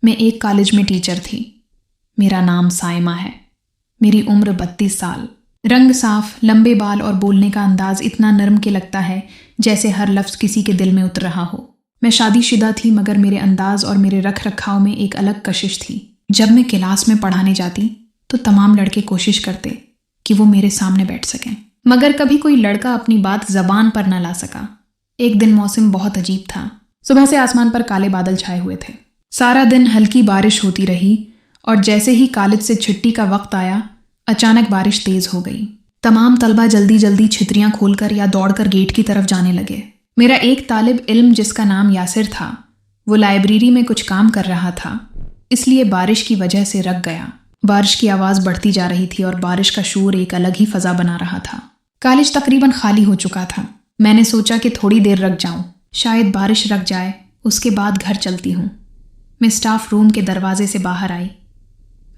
मैं एक कॉलेज में टीचर थी। मेरा नाम साइमा है। मेरी उम्र 32 साल। रंग साफ, लंबे बाल और बोलने का अंदाज इतना नरम के लगता है जैसे हर लफ्ज़ किसी के दिल में उतर रहा हो। मैं शादीशुदा थी, मगर मेरे अंदाज और मेरे रख रखाव में एक अलग कशिश थी। जब मैं क्लास में पढ़ाने जाती तो तमाम लड़के कोशिश करते कि वो मेरे सामने बैठ सकें, मगर कभी कोई लड़का अपनी बात ज़बान पर न ला सका। एक दिन मौसम बहुत अजीब था। सुबह से आसमान पर काले बादल छाए हुए थे। सारा दिन हल्की बारिश होती रही और जैसे ही कॉलेज से छुट्टी का वक्त आया, अचानक बारिश तेज हो गई। तमाम तलबा जल्दी जल्दी छितरियां खोलकर या दौड़कर गेट की तरफ जाने लगे। मेरा एक तालिब इल्म, जिसका नाम यासिर था, वो लाइब्रेरी में कुछ काम कर रहा था, इसलिए बारिश की वजह से रुक गया। बारिश की आवाज़ बढ़ती जा रही थी और बारिश का शोर एक अलग ही फजा बना रहा था। कॉलेज तकरीबन खाली हो चुका था। मैंने सोचा कि थोड़ी देर रुक जाऊं, शायद बारिश रुक जाए, उसके बाद घर चलती हूँ। मैं स्टाफ रूम के दरवाजे से बाहर आई।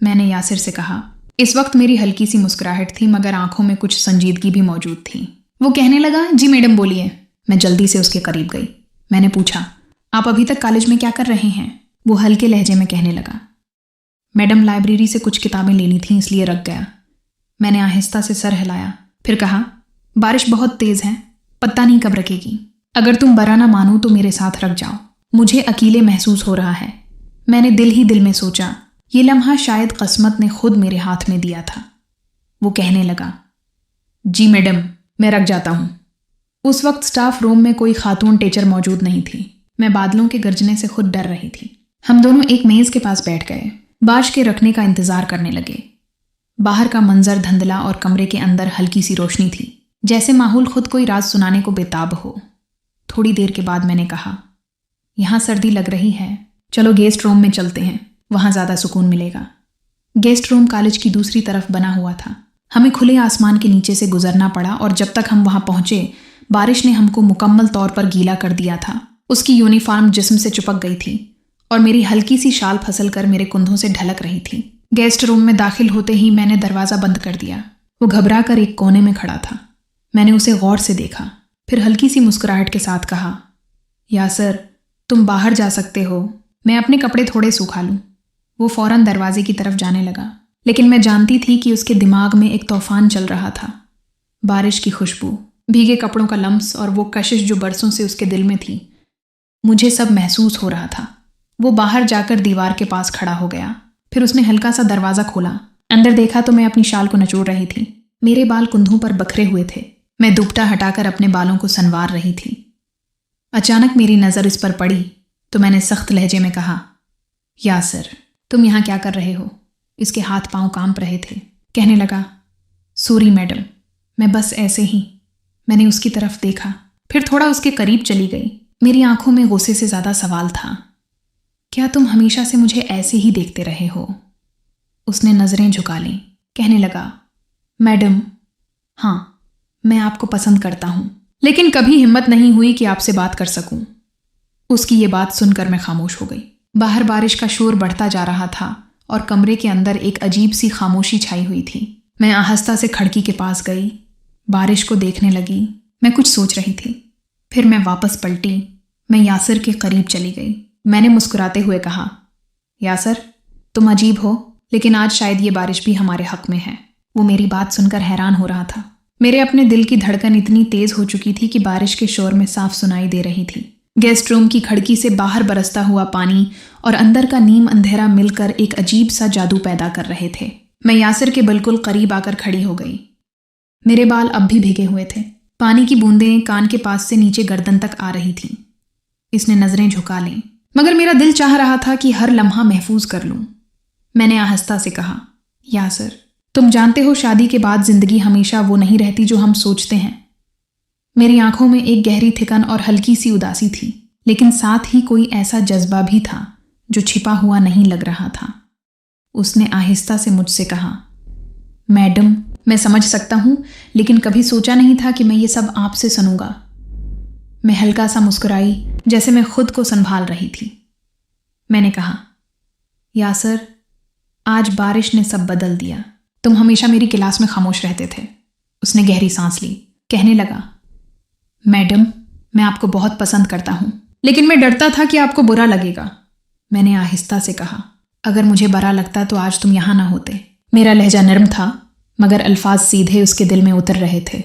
मैंने यासिर से कहा। इस वक्त मेरी हल्की सी मुस्कुराहट थी, मगर आंखों में कुछ संजीदगी भी मौजूद थी। वो कहने लगा, जी मैडम बोलिए। मैं जल्दी से उसके करीब गई। मैंने पूछा, आप अभी तक कॉलेज में क्या कर रहे हैं? वो हल्के लहजे में कहने लगा, मैडम लाइब्रेरी से कुछ किताबें लेनी थीं, इसलिए रुक गया। मैंने आहिस्ता से सर हिलाया, फिर कहा, बारिश बहुत तेज है, पता नहीं कब रुकेगी। अगर तुम बरा ना मानो तो मेरे साथ रुक जाओ, मुझे अकेले महसूस हो रहा है। मैंने दिल ही दिल में सोचा, ये लम्हा शायद किस्मत ने खुद मेरे हाथ में दिया था। वो कहने लगा, जी मैडम, मैं रुक जाता हूँ। उस वक्त स्टाफ रूम में कोई खातून टीचर मौजूद नहीं थी। मैं बादलों के गरजने से खुद डर रही थी। हम दोनों एक मेज़ के पास बैठ गए, बारिश के रुकने का इंतज़ार करने लगे। बाहर का मंजर धुंधला और कमरे के अंदर हल्की सी रोशनी थी, जैसे माहौल खुद कोई राज सुनाने को बेताब हो। थोड़ी देर के बाद मैंने कहा, यहाँ सर्दी लग रही है, चलो गेस्ट रूम में चलते हैं, वहाँ ज़्यादा सुकून मिलेगा। गेस्ट रूम कॉलेज की दूसरी तरफ बना हुआ था। हमें खुले आसमान के नीचे से गुजरना पड़ा और जब तक हम वहाँ पहुँचे, बारिश ने हमको मुकम्मल तौर पर गीला कर दिया था। उसकी यूनिफॉर्म जिस्म से चिपक गई थी और मेरी हल्की सी शाल फसल कर मेरे कुंधों से ढलक रही थी। गेस्ट रूम में दाखिल होते ही मैंने दरवाज़ा बंद कर दिया। वो घबरा कर एक कोने में खड़ा था। मैंने उसे गौर से देखा, फिर हल्की सी मुस्कुराहट के साथ कहा, यासिर, तुम बाहर जा सकते हो, मैं अपने कपड़े थोड़े सूखा लूँ। वो फ़ौरन दरवाजे की तरफ जाने लगा, लेकिन मैं जानती थी कि उसके दिमाग में एक तूफान चल रहा था। बारिश की खुशबू, भीगे कपड़ों का लम्स और वो कशिश जो बरसों से उसके दिल में थी, मुझे सब महसूस हो रहा था। वो बाहर जाकर दीवार के पास खड़ा हो गया। फिर उसने हल्का सा दरवाज़ा खोला। अंदर देखा तो मैं अपनी शाल को नचोड़ रही थी। मेरे बाल कुंधों पर बखरे हुए थे। मैं दुपट्टा हटाकर अपने बालों को संवार रही थी। अचानक मेरी नज़र इस पर पड़ी तो मैंने सख्त लहजे में कहा, यासिर, तुम यहाँ क्या कर रहे हो? इसके हाथ पांव कांप रहे थे। कहने लगा, सॉरी मैडम, मैं बस ऐसे ही। मैंने उसकी तरफ देखा, फिर थोड़ा उसके करीब चली गई। मेरी आंखों में गुस्से से ज़्यादा सवाल था, क्या तुम हमेशा से मुझे ऐसे ही देखते रहे हो? उसने नज़रें झुका लीं। कहने लगा, मैडम, हाँ, मैं आपको पसंद करता हूँ, लेकिन कभी हिम्मत नहीं हुई कि आपसे बात कर सकूं। उसकी ये बात सुनकर मैं खामोश हो गई। बाहर बारिश का शोर बढ़ता जा रहा था और कमरे के अंदर एक अजीब सी खामोशी छाई हुई थी। मैं आहिस्ता से खिड़की के पास गई, बारिश को देखने लगी। मैं कुछ सोच रही थी। फिर मैं वापस पलटी। मैं यासिर के करीब चली गई। मैंने मुस्कुराते हुए कहा, यासिर, तुम अजीब हो, लेकिन आज शायद ये बारिश भी हमारे हक में है। वो मेरी बात सुनकर हैरान हो रहा था। मेरे अपने दिल की धड़कन इतनी तेज हो चुकी थी कि बारिश के शोर में साफ सुनाई दे रही थी। गेस्ट रूम की खिड़की से बाहर बरसता हुआ पानी और अंदर का नीम अंधेरा मिलकर एक अजीब सा जादू पैदा कर रहे थे। मैं यासिर के बिल्कुल करीब आकर खड़ी हो गई। मेरे बाल अब भी भीगे हुए थे। पानी की बूंदें कान के पास से नीचे गर्दन तक आ रही थीं। इसने नजरें झुका लीं, मगर मेरा दिल चाह रहा था कि हर लम्हा महफूज कर लूं। मैंने आहिस्ता से कहा, यासिर, तुम जानते हो शादी के बाद जिंदगी हमेशा वो नहीं रहती जो हम सोचते हैं। मेरी आंखों में एक गहरी थिकन और हल्की सी उदासी थी, लेकिन साथ ही कोई ऐसा जज्बा भी था जो छिपा हुआ नहीं लग रहा था। उसने आहिस्ता से मुझसे कहा, मैडम, मैं समझ सकता हूं, लेकिन कभी सोचा नहीं था कि मैं ये सब आपसे सुनूंगा। मैं हल्का सा मुस्कुराई, जैसे मैं खुद को संभाल रही थी। मैंने कहा, यासिर, आज बारिश ने सब बदल दिया। तुम हमेशा मेरी क्लास में खामोश रहते थे। उसने गहरी सांस ली। कहने लगा, मैडम, मैं आपको बहुत पसंद करता हूं, लेकिन मैं डरता था कि आपको बुरा लगेगा। मैंने आहिस्ता से कहा, अगर मुझे बुरा लगता तो आज तुम यहाँ ना होते। मेरा लहजा नर्म था, मगर अल्फाज सीधे उसके दिल में उतर रहे थे।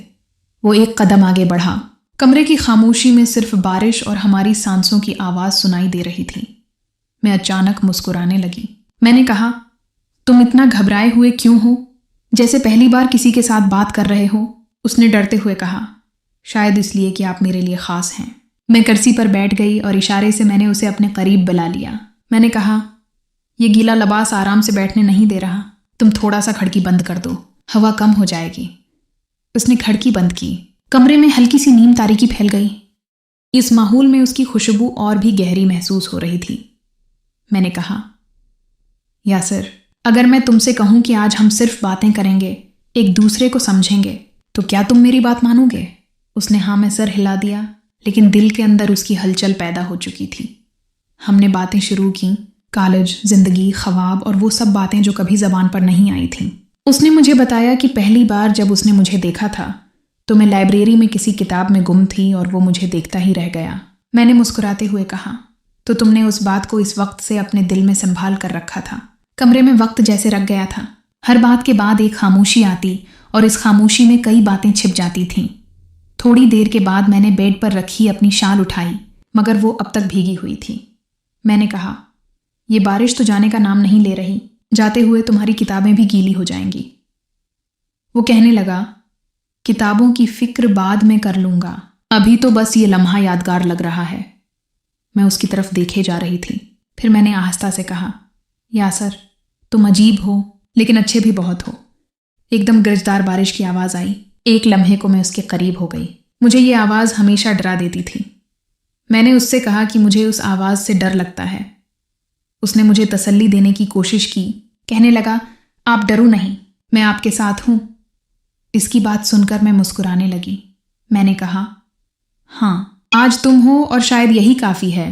वो एक कदम आगे बढ़ा। कमरे की खामोशी में सिर्फ बारिश और हमारी सांसों की आवाज़ सुनाई दे रही थी। मैं अचानक मुस्कुराने लगी। मैंने कहा, तुम इतना घबराए हुए क्यों हो, जैसे पहली बार किसी के साथ बात कर रहे हो? उसने डरते हुए कहा, शायद इसलिए कि आप मेरे लिए ख़ास हैं। मैं कुर्सी पर बैठ गई और इशारे से मैंने उसे अपने करीब बुला लिया। मैंने कहा, यह गीला लिबास आराम से बैठने नहीं दे रहा, तुम थोड़ा सा खिड़की बंद कर दो, हवा कम हो जाएगी। उसने खिड़की बंद की। कमरे में हल्की सी नीम तारीकी फैल गई। इस माहौल में उसकी खुशबू और भी गहरी महसूस हो रही थी। मैंने कहा, यासिर, अगर मैं तुमसे कहूं कि आज हम सिर्फ बातें करेंगे, एक दूसरे को समझेंगे, तो क्या तुम मेरी बात मानोगे? उसने हाँ में सर हिला दिया, लेकिन दिल के अंदर उसकी हलचल पैदा हो चुकी थी। हमने बातें शुरू की, कॉलेज, जिंदगी, ख्वाब और वो सब बातें जो कभी जबान पर नहीं आई थीं। उसने मुझे बताया कि पहली बार जब उसने मुझे देखा था तो मैं लाइब्रेरी में किसी किताब में गुम थी और वो मुझे देखता ही रह गया। मैंने मुस्कुराते हुए कहा, तो तुमने उस बात को इस वक्त से अपने दिल में संभाल कर रखा था। कमरे में वक्त जैसे रख गया था। हर बात के बाद एक खामोशी आती और इस खामोशी में कई बातें छिप जाती थीं। थोड़ी देर के बाद मैंने बेड पर रखी अपनी शाल उठाई, मगर वो अब तक भीगी हुई थी। मैंने कहा, ये बारिश तो जाने का नाम नहीं ले रही, जाते हुए तुम्हारी किताबें भी गीली हो जाएंगी। वो कहने लगा, किताबों की फिक्र बाद में कर लूंगा, अभी तो बस ये लम्हा यादगार लग रहा है। मैं उसकी तरफ देखे जा रही थी। फिर मैंने आहिस्ता से कहा, यासर, तुम अजीब हो लेकिन अच्छे भी बहुत हो। एकदम गरजदार बारिश की आवाज़ आई। एक लम्हे को मैं उसके करीब हो गई। मुझे ये आवाज़ हमेशा डरा देती थी। मैंने उससे कहा कि मुझे उस आवाज़ से डर लगता है। उसने मुझे तसल्ली देने की कोशिश की। कहने लगा, आप डरो नहीं, मैं आपके साथ हूँ। इसकी बात सुनकर मैं मुस्कुराने लगी। मैंने कहा, हाँ, आज तुम हो और शायद यही काफ़ी है।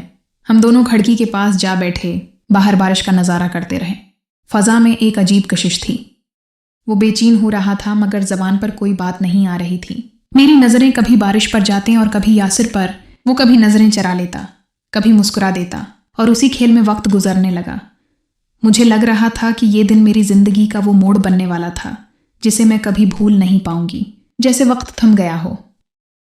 हम दोनों खिड़की के पास जा बैठे, बाहर बारिश का नज़ारा करते रहे। फ़ज़ा में एक अजीब कशिश थी। वो बेचैन हो रहा था, मगर ज़बान पर कोई बात नहीं आ रही थी। मेरी नज़रें कभी बारिश पर जाते और कभी यासिर पर। वो कभी नज़रें चरा लेता, कभी मुस्कुरा देता, और उसी खेल में वक्त गुजरने लगा। मुझे लग रहा था कि ये दिन मेरी ज़िंदगी का वो मोड़ बनने वाला था जिसे मैं कभी भूल नहीं पाऊंगी, जैसे वक्त थम गया हो।